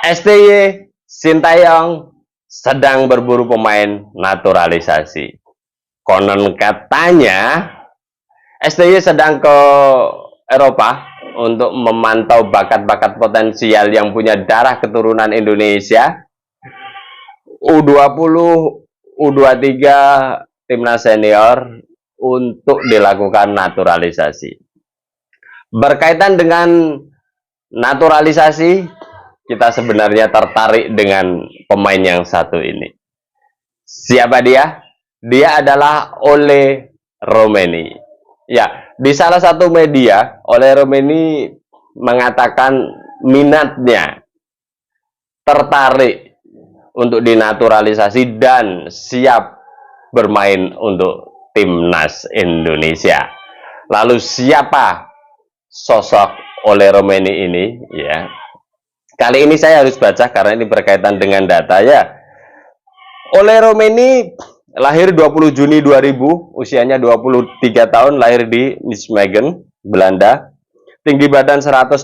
STY Sintayong sedang berburu pemain naturalisasi. Konon katanya STY sedang ke Eropa untuk memantau bakat-bakat potensial yang punya darah keturunan Indonesia, U20, U23, timnas senior untuk dilakukan naturalisasi. Berkaitan dengan naturalisasi, kita sebenarnya tertarik dengan pemain yang satu ini. Siapa dia? Dia adalah Ole Romeni. Ya, di salah satu media, Ole Romeni mengatakan minatnya, tertarik untuk dinaturalisasi dan siap bermain untuk timnas Indonesia. Lalu siapa sosok Ole Romeni ini? Ya, kali ini saya harus baca karena ini berkaitan dengan data ya. Ole Romeni lahir 20 Juni 2000, usianya 23 tahun, lahir di Nijmegen, Belanda. Tinggi badan 185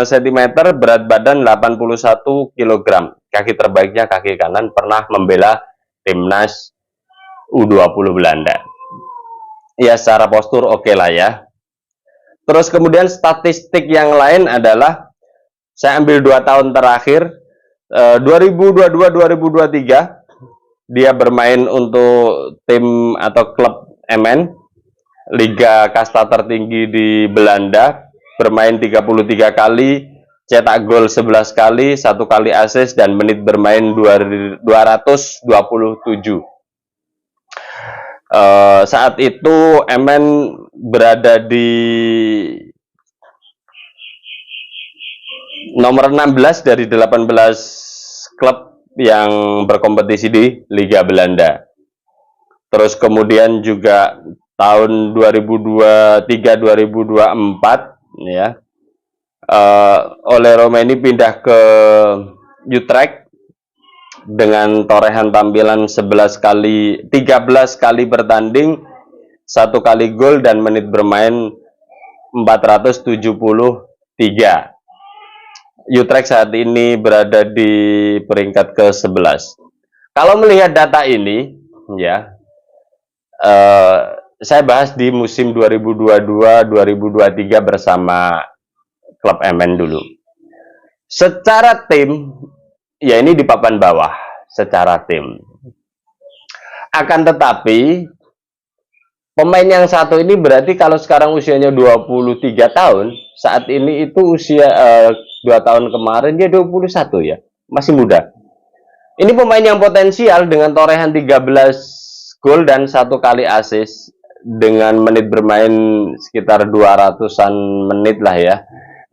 cm, berat badan 81 kg. Kaki terbaiknya kaki kanan, pernah membela timnas U20 Belanda. Ya, secara postur oke lah ya. Terus kemudian statistik yang lain adalah, saya ambil 2 tahun terakhir, 2022-2023, dia bermain untuk tim atau klub MN, Liga Kasta tertinggi di Belanda, bermain 33 kali, cetak gol 11 kali, 1 kali assist, dan menit bermain 227. Saat itu MN berada di nomor 16 dari 18 klub yang berkompetisi di Liga Belanda. Terus kemudian juga tahun 2023-2024 ya, Ole Romeni pindah ke Utrecht dengan torehan tampilan 13 kali bertanding, 1 kali gol, dan menit bermain 473. Utrecht saat ini berada di peringkat ke-11. Kalau melihat data ini ya, saya bahas di musim 2022-2023 bersama klub MN dulu. Secara tim, ya ini di papan bawah secara tim. Akan tetapi, pemain yang satu ini berarti kalau sekarang usianya 23 tahun, saat ini itu usia 2 tahun kemarin dia 21 ya, masih muda. Ini pemain yang potensial dengan torehan 13 gol dan 1 kali assist, dengan menit bermain sekitar 200-an menit lah ya.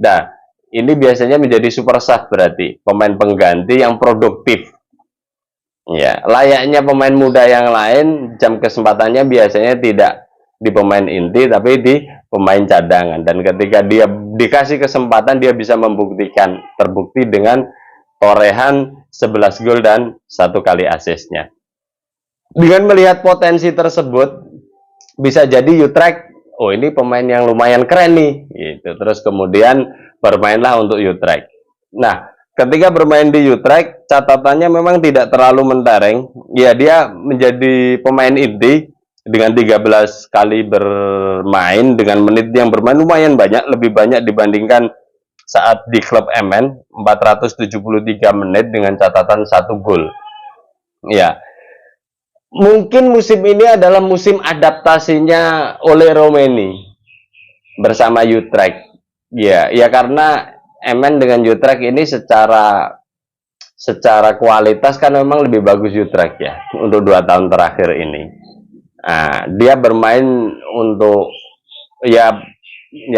Nah, ini biasanya menjadi super sub, berarti pemain pengganti yang produktif. Ya, layaknya pemain muda yang lain, jam kesempatannya biasanya tidak di pemain inti tapi di pemain cadangan, dan ketika dia dikasih kesempatan dia bisa membuktikan, terbukti dengan torehan 11 gol dan 1 kali asisnya. Dengan melihat potensi tersebut, bisa jadi Utrecht, oh ini pemain yang lumayan keren nih gitu. Terus kemudian bermainlah untuk Utrecht. Nah, ketika bermain di Utrecht, catatannya memang tidak terlalu mentereng. Ya, dia menjadi pemain inti dengan 13 kali bermain, dengan menit yang bermain lumayan banyak, lebih banyak dibandingkan saat di klub MN, 473 menit dengan catatan 1 gol. Ya, mungkin musim ini adalah musim adaptasinya Ole Romeni bersama Utrecht. Ya, ya karena MN dengan Utrecht ini secara kualitas kan memang lebih bagus Utrecht ya untuk 2 tahun terakhir ini. Nah, dia bermain untuk ya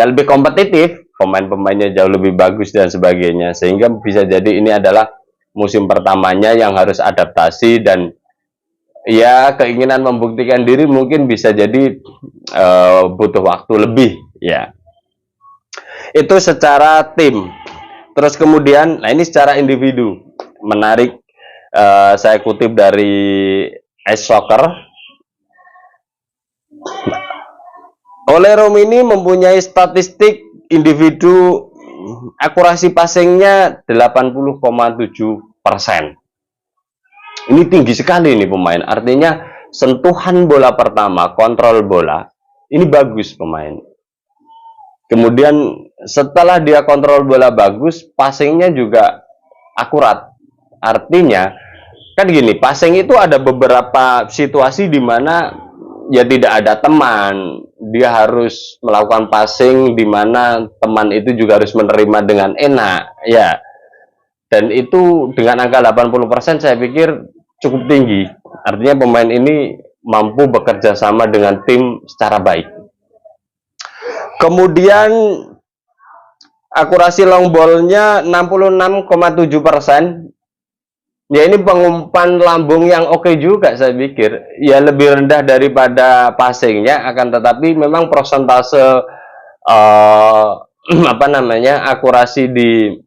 lebih kompetitif, pemain-pemainnya jauh lebih bagus dan sebagainya, sehingga bisa jadi ini adalah musim pertamanya yang harus adaptasi, dan ya keinginan membuktikan diri mungkin bisa jadi butuh waktu lebih ya. Itu secara tim. Terus kemudian, nah ini secara individu menarik, saya kutip dari Ice Soccer. Ole Romeni mempunyai statistik individu akurasi passingnya 80,7%. Ini tinggi sekali nih pemain. Artinya sentuhan bola pertama, kontrol bola, ini bagus pemain. Kemudian setelah dia kontrol bola bagus, passingnya juga akurat. Artinya kan gini, passing itu ada beberapa situasi di mana ya tidak ada teman, dia harus melakukan passing di mana teman itu juga harus menerima dengan enak, ya. Dan itu dengan angka 80% saya pikir cukup tinggi. Artinya pemain ini mampu bekerja sama dengan tim secara baik. Kemudian akurasi long ball-nya 66,7%. Ya ini pengumpan lambung yang oke juga saya pikir. Ya lebih rendah daripada passingnya, akan tetapi memang persentase akurasi di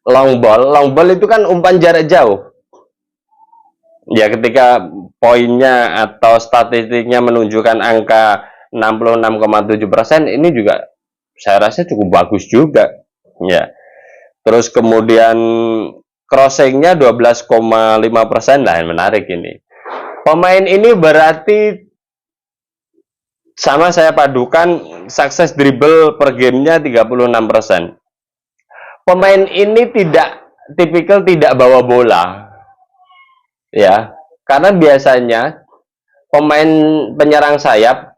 long ball itu kan umpan jarak jauh. Ya ketika poinnya atau statistiknya menunjukkan angka 66,7%, ini juga saya rasa cukup bagus juga. Ya. Terus kemudian crossingnya 12,5%, lah menarik ini. Pemain ini berarti sama saya padukan sukses dribble per gamenya 36%. Pemain ini tipikal tidak bawa bola, ya, karena biasanya pemain penyerang sayap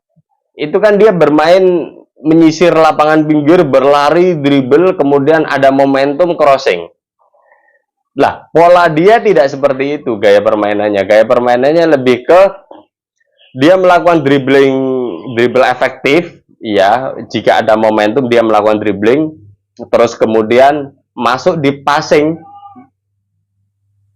itu kan dia bermain menyisir lapangan pinggir, berlari, dribble, kemudian ada momentum crossing. Lah, pola dia tidak seperti itu gaya permainannya. Gaya permainannya lebih ke dia melakukan dribble efektif, ya. Jika ada momentum dia melakukan dribbling, terus kemudian masuk di passing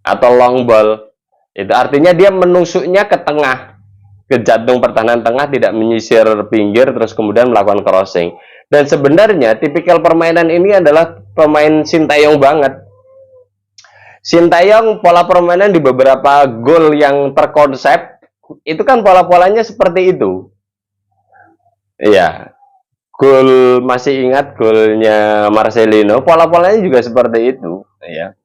atau long ball. Itu artinya dia menusuknya ke tengah, ke jantung pertahanan tengah, tidak menyisir pinggir, terus kemudian melakukan crossing. Dan sebenarnya tipikal permainan ini adalah pemain Sintayong banget. Sintayong pola permainan di beberapa gol yang terkonsep itu kan pola-polanya seperti itu. Iya. Gol, masih ingat golnya Marcelino, pola-polanya juga seperti itu, ya.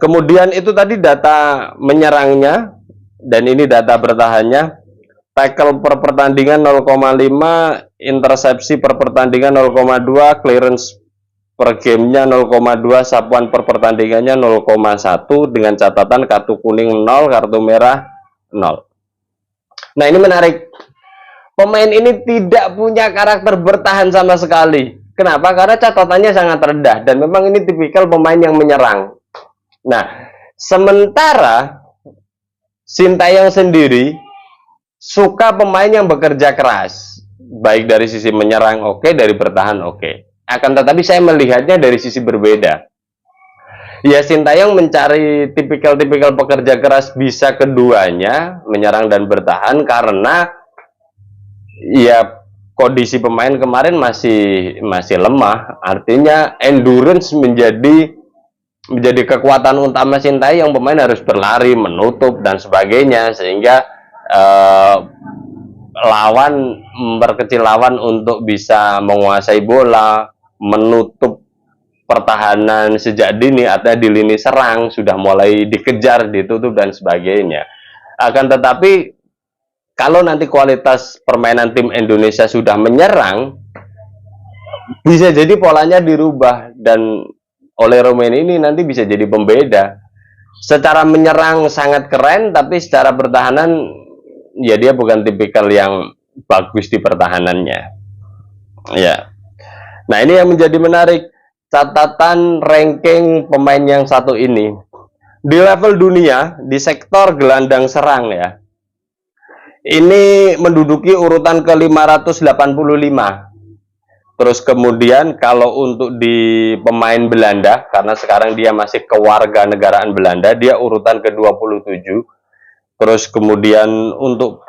Kemudian itu tadi data menyerangnya, dan ini data bertahannya. Tackle per pertandingan 0,5, intersepsi per pertandingan 0,2, clearance per gamenya 0,2, sapuan per pertandingannya 0,1, dengan catatan kartu kuning 0, kartu merah 0. Nah ini menarik, pemain ini tidak punya karakter bertahan sama sekali. Kenapa? Karena catatannya sangat rendah, dan memang ini tipikal pemain yang menyerang. Nah, sementara Sintayong sendiri suka pemain yang bekerja keras, baik dari sisi menyerang oke, dari bertahan oke. Akan tetapi saya melihatnya dari sisi berbeda. Ya, Sintayong mencari tipikal-tipikal pekerja keras bisa keduanya, menyerang dan bertahan, karena ya kondisi pemain kemarin masih lemah. Artinya endurance menjadi kekuatan utama Sintayong. Pemain harus berlari, menutup dan sebagainya, sehingga lawan memperkecil lawan untuk bisa menguasai bola, menutup pertahanan sejak dini, atau di lini serang sudah mulai dikejar, ditutup dan sebagainya. Akan tetapi kalau nanti kualitas permainan tim Indonesia sudah menyerang, bisa jadi polanya dirubah, dan oleh Romain ini nanti bisa jadi pembeda. Secara menyerang sangat keren, tapi secara pertahanan ya dia bukan tipikal yang bagus di pertahanannya. Ya. Nah, ini yang menjadi menarik, catatan ranking pemain yang satu ini. Di level dunia, di sektor gelandang serang ya, ini menduduki urutan ke-585. Terus kemudian kalau untuk di pemain Belanda, karena sekarang dia masih kewarganegaraan Belanda, dia urutan ke-27. Terus kemudian untuk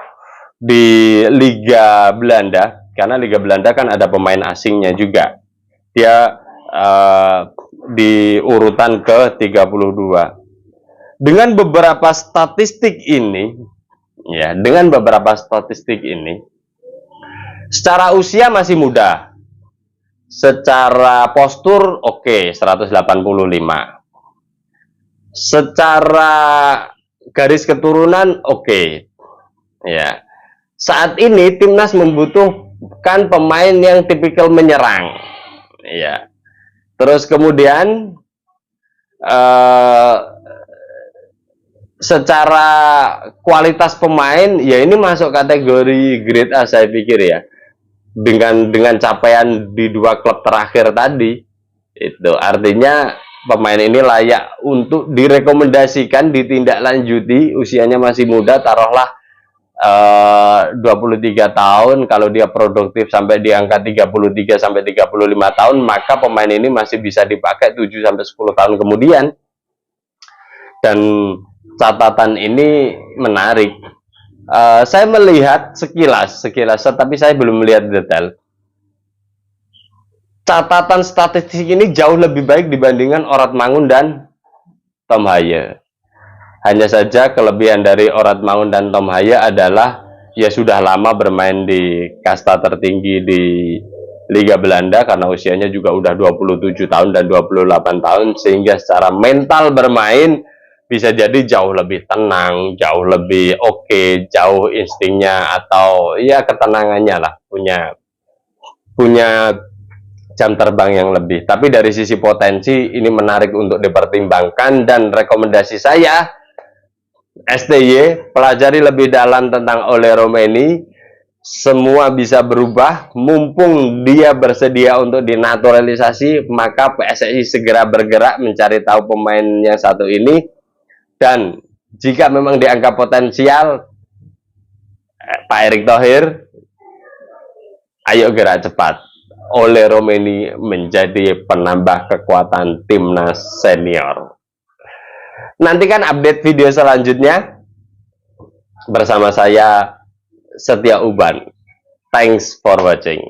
di Liga Belanda, karena Liga Belanda kan ada pemain asingnya juga, dia di urutan ke-32. Dengan beberapa statistik ini, ya, secara usia masih muda, secara postur oke, 185. Secara garis keturunan oke. Ya. Saat ini timnas membutuhkan pemain yang tipikal menyerang. Ya. Terus kemudian secara kualitas pemain ya ini masuk kategori grade A saya pikir ya. Dengan capaian di 2 klub terakhir tadi, itu artinya pemain ini layak untuk direkomendasikan ditindaklanjuti. Usianya masih muda, taruhlah 23 tahun. Kalau dia produktif sampai di angka 33 sampai 35 tahun, maka pemain ini masih bisa dipakai 7 sampai 10 tahun kemudian. Dan catatan ini menarik. Saya melihat sekilas, tapi saya belum melihat detail. Catatan statistik ini jauh lebih baik dibandingkan Orat Mangun dan Tom Haye. Hanya saja kelebihan dari Orat Mangun dan Tom Haye adalah ya sudah lama bermain di kasta tertinggi di Liga Belanda karena usianya juga udah 27 tahun dan 28 tahun, sehingga secara mental bermain bisa jadi jauh lebih tenang, jauh lebih oke, jauh instingnya atau ya ketenangannya lah, punya jam terbang yang lebih. Tapi dari sisi potensi ini menarik untuk dipertimbangkan, dan rekomendasi saya STY pelajari lebih dalam tentang Ole Romeni. Semua bisa berubah, mumpung dia bersedia untuk dinaturalisasi, maka PSSI segera bergerak mencari tahu pemain yang satu ini. Dan jika memang dianggap potensial, Pak Erick Thohir, ayo gerak cepat. Ole Romeni menjadi penambah kekuatan timnas senior. Nantikan update video selanjutnya bersama saya, Setia Uban. Thanks for watching.